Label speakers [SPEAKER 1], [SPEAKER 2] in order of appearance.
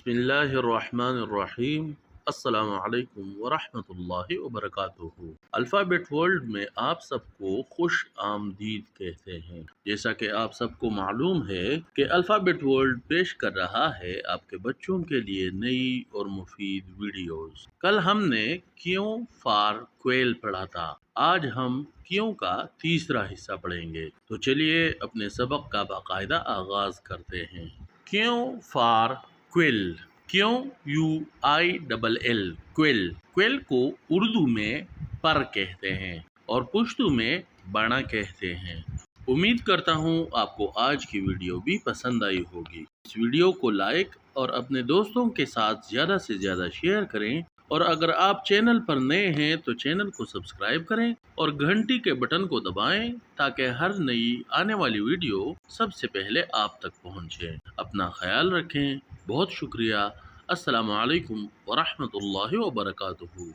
[SPEAKER 1] बिस्मिल्लाहिर्रहमानिर्रहीम। अस्सलाम वालेकुम वरहमत अल्लाहि वबरकातुहू। अल्फ़ाबेट वर्ल्ड में आप सबको खुश आमदीद कहते हैं। जैसा कि आप सबको मालूम है कि अल्फ़ाबेट वर्ल्ड पेश कर रहा है आपके बच्चों के लिए नई और मुफीद वीडियोस। कल हमने क्यों फॉर क्वेल पढ़ा था। आज हम क्यों का तीसरा हिस्सा पढ़ेंगे। तो चलिए अपने सबक का बाकायदा आगाज करते हैं। क्यों फॉर क्विल। क्यों UILL क्विल। क्विल को उर्दू में पर कहते हैं और पुश्तू में बना कहते हैं। उम्मीद करता हूँ आपको आज की वीडियो भी पसंद आई होगी। इस वीडियो को लाइक और अपने दोस्तों के साथ ज़्यादा से ज़्यादा शेयर करें और अगर आप चैनल पर नए हैं तो चैनल को सब्सक्राइब करें और घंटी के बटन को दबाएं ताकि हर नई आने वाली वीडियो सबसे पहले आप तक पहुंचे। अपना ख्याल रखें। बहुत शुक्रिया। अस्सलामु अलैकुम वरहमतुल्लाहि वबरकातुहू।